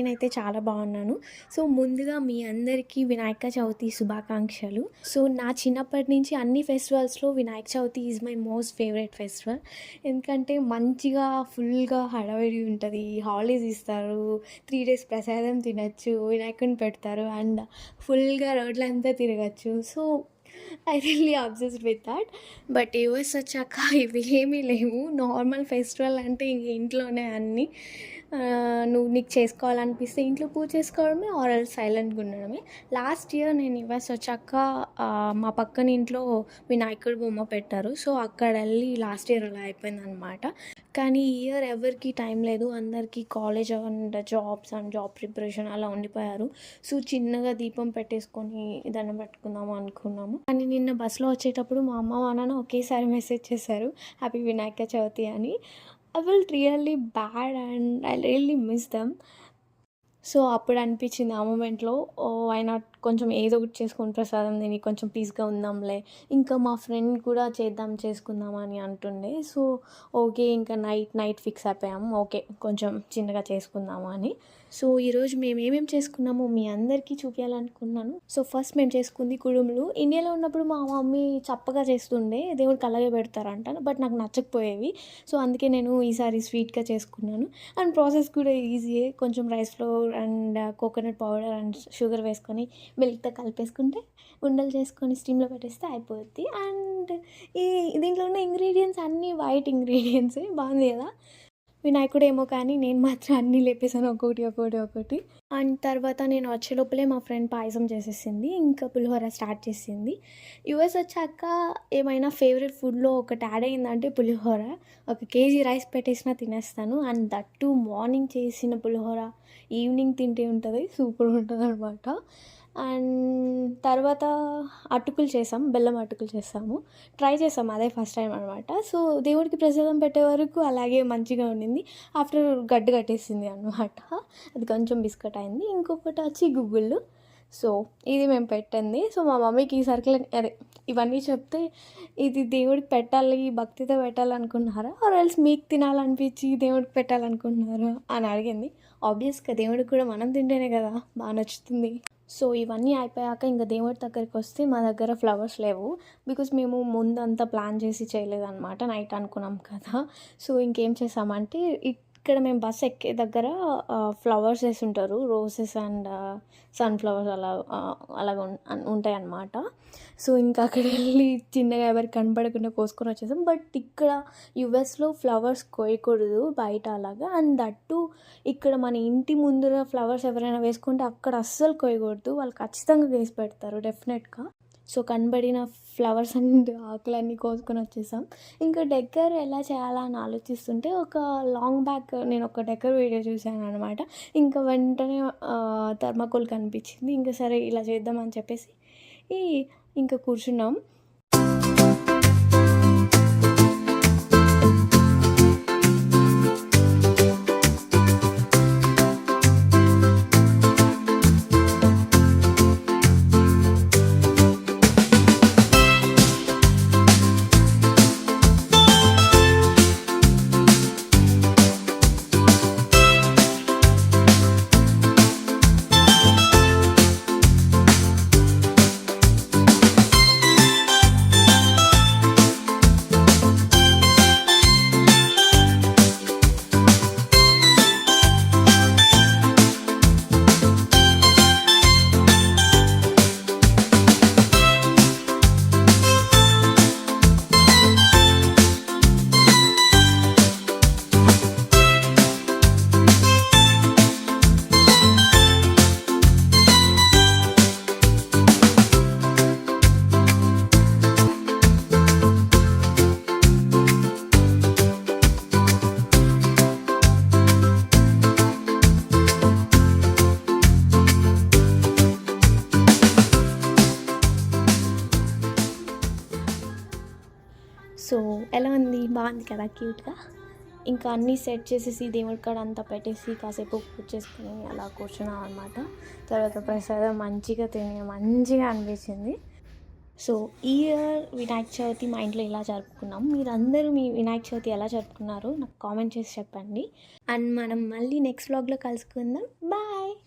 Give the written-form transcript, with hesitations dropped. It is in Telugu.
నేనైతే చాలా బాగున్నాను. సో, ముందుగా మీ అందరికీ వినాయక చవితి శుభాకాంక్షలు. సో, నా చిన్నప్పటి నుంచి అన్ని ఫెస్టివల్స్‌లో Vinayaka Chavithi is my most favourite festival. ఎందుకంటే మంచిగా ఫుల్‌గా హడావిడి ఉంటది. హాలిడేస్ ఇస్తారు. 3 డేస్ ప్రసాదం తినొచ్చు. వినాయకుడిని పెడతారు. అండ్ ఫుల్‌గా రోడ్లంతా తిరగొచ్చు. So, I really obsessed with that. But US వచ్చాక ఇవి ఏమీ లేవు. నార్మల్ ఫెస్టివల్ అంటే ఇంక ఇంట్లోనే అన్నీ. నువ్వు నీకు చేసుకోవాలనిపిస్తే ఇంట్లో పూజ చేసుకోవడమే ఆర్ ఎల్స్ సైలెంట్గా ఉండడమే. లాస్ట్ ఇయర్ నేను యూఎస్ వచ్చాక మా పక్కన ఇంట్లో వినాయకుడి బొమ్మ పెట్టారు. సో అక్కడ వెళ్ళి లాస్ట్ ఇయర్ అలా అయిపోయిందనమాట. కానీ ఈ ఇయర్ ఎవరికి టైం లేదు. అందరికీ college and jobs and job preparation అలా ఉండిపోయారు. సో చిన్నగా దీపం పెట్టేసుకొని దండం పెట్టుకుందాము అనుకున్నాము. కానీ నిన్న బస్సులో వచ్చేటప్పుడు మా అమ్మ మా నాన్న ఒకేసారి మెసేజ్ చేశారు హ్యాపీ వినాయక చవితి అని. I felt really bad and I really miss them. So అప్పుడు అనిపించింది ఆ మూమెంట్లో, వై నాట్ కొంచెం ఏదో ఒకటి చేసుకొని ప్రసాదం తిని కొంచెం పీస్గా ఉందాంలే. ఇంకా మా ఫ్రెండ్ కూడా చేసుకుందాం అని అంటుండే. సో ఓకే, ఇంకా నైట్ ఫిక్స్ అయిపోయాము. ఓకే, కొంచెం చిన్నగా చేసుకుందాము అని. సో ఈరోజు మేము ఏమేమి చేసుకున్నామో మీ అందరికీ చూపించాలనుకున్నాను. సో ఫస్ట్ మేము చేసుకుంది కుడుములు. ఇండియాలో ఉన్నప్పుడు మా మమ్మీ చప్పగా చేస్తుండే, దేవుడికి అలాగే పెడతారంట. బట్ నాకు నచ్చకపోయేవి. సో అందుకే నేను ఈసారి స్వీట్గా చేసుకున్నాను. అండ్ ప్రాసెస్ కూడా ఈజీయే. కొంచెం rice flour and coconut powder and sugar వేసుకొని మిల్క్తో కలిపేసుకుంటే ఉండలు చేసుకొని స్టీమ్లో పెట్టేస్తే అయిపోద్ది. అండ్ దీంట్లో ఉన్న ఇంగ్రీడియంట్స్ అన్నీ వైట్ ఇంగ్రీడియంట్సే. బాగుంది కదా. వినాయకుడు ఏమో కానీ నేను మాత్రం అన్నీ లేపేసాను ఒక్కొక్కటి. అండ్ తర్వాత నేను వచ్చే లోపలే మా ఫ్రెండ్ పాయసం చేసేసింది. ఇంకా పులిహోర స్టార్ట్ చేసింది. యూఎస్ వచ్చాక ఏమైనా ఫేవరెట్ ఫుడ్లో ఒకటి యాడ్ అయిందంటే పులిహోర. 1 కేజీ రైస్ పెట్టేసినా తినేస్తాను. అండ్ దట్టు మార్నింగ్ చేసిన పులిహోర ఈవినింగ్ తింటే ఉంటుంది, సూపర్ ఉంటుంది అనమాట. అండ్ తర్వాత అటుకులు చేసాం, బెల్లం అటుకులు చేసాము. ట్రై చేసాము, అదే ఫస్ట్ టైం అనమాట. సో దేవుడికి ప్రసాదం పెట్టే వరకు అలాగే మంచిగా ఉండింది. ఆఫ్టర్ గడ్డు కట్టేసింది అనమాట. అది కొంచెం బిస్కెట్ అయింది. ఇంకొకటి వచ్చి గుగ్గుళ్ళు. సో ఇది మేము పెట్టింది. సో మా మమ్మీకి ఈ సర్కిల్ అదే ఇవన్నీ చెప్తే, ఇది దేవుడికి పెట్టాలి, భక్తితో పెట్టాలనుకున్నారా ఆర్ ఎల్స్ మీకు తినాలనిపించి దేవుడికి పెట్టాలనుకుంటున్నారా అని అడిగింది. ఆబ్వియస్గా దేవుడికి కూడా మనం తింటేనే కదా బాగా నచ్చుతుంది. సో ఇవన్నీ అయిపోయాక ఇంకా దేవుడి దగ్గరికి వస్తే మా దగ్గర ఫ్లవర్స్ లేవు. బికాజ్ మేము ముందంతా ప్లాన్ చేసి చేయలేదన్నమాట. నైట్ అనుకున్నాం కదా. సో ఇంకేం చేసామంటే ఇక్కడ మేము బస్ ఎక్కే దగ్గర ఫ్లవర్స్ వేసి ఉంటారు, రోజెస్ అండ్ సన్ఫ్లవర్స్ అలాగ ఉంటాయి అన్నమాట. సో ఇంకా అక్కడ వెళ్ళి చిన్నగా ఎవరికి కనపడకుండా కోసుకొని వచ్చేసాం. బట్ ఇక్కడ యుఎస్లో ఫ్లవర్స్ కోయకూడదు బయట అలాగా. అండ్ దట్టు ఇక్కడ మన ఇంటి ముందర ఫ్లవర్స్ ఎవరైనా వేసుకుంటే అక్కడ అస్సలు కోయకూడదు. వాళ్ళు ఖచ్చితంగా వేసి పెడతారు డెఫినెట్గా. సో కనబడిన ఫ్లవర్స్ అండ్ ఆకులన్నీ కోసుకొని వచ్చేసాం. ఇంకా డెకర్ ఎలా చేయాలని ఆలోచిస్తుంటే ఒక లాంగ్ బ్యాక్ నేను ఒక డెకర్ వీడియో చూశాను అనమాట. ఇంకా వెంటనే థర్మాకోల్ కనిపించింది. ఇంకా సరే ఇలా చేద్దామని చెప్పేసి ఇంకా కూర్చున్నాం. సో ఎలా ఉంది, బాగుంది కదా క్యూట్గా. ఇంకా అన్నీ సెట్ చేసేసి దేవుడి కాడ అంతా పెట్టేసి కాసేపు పూజ చేసుకుని అలా కూర్చున్నాం అనమాట. తర్వాత ప్రసాదం మంచిగా తిని మంచిగా అనిపించింది. సో ఈ ఇయర్ వినాయక చవితి మా ఇంట్లో ఇలా జరుపుకున్నాం. మీరందరూ మీ వినాయక చవితి ఎలా జరుపుకున్నారో నాకు కామెంట్ చేసి చెప్పండి. అండ్ మనం మళ్ళీ నెక్స్ట్ వ్లాగ్లో కలుసుకుందాం. బాయ్.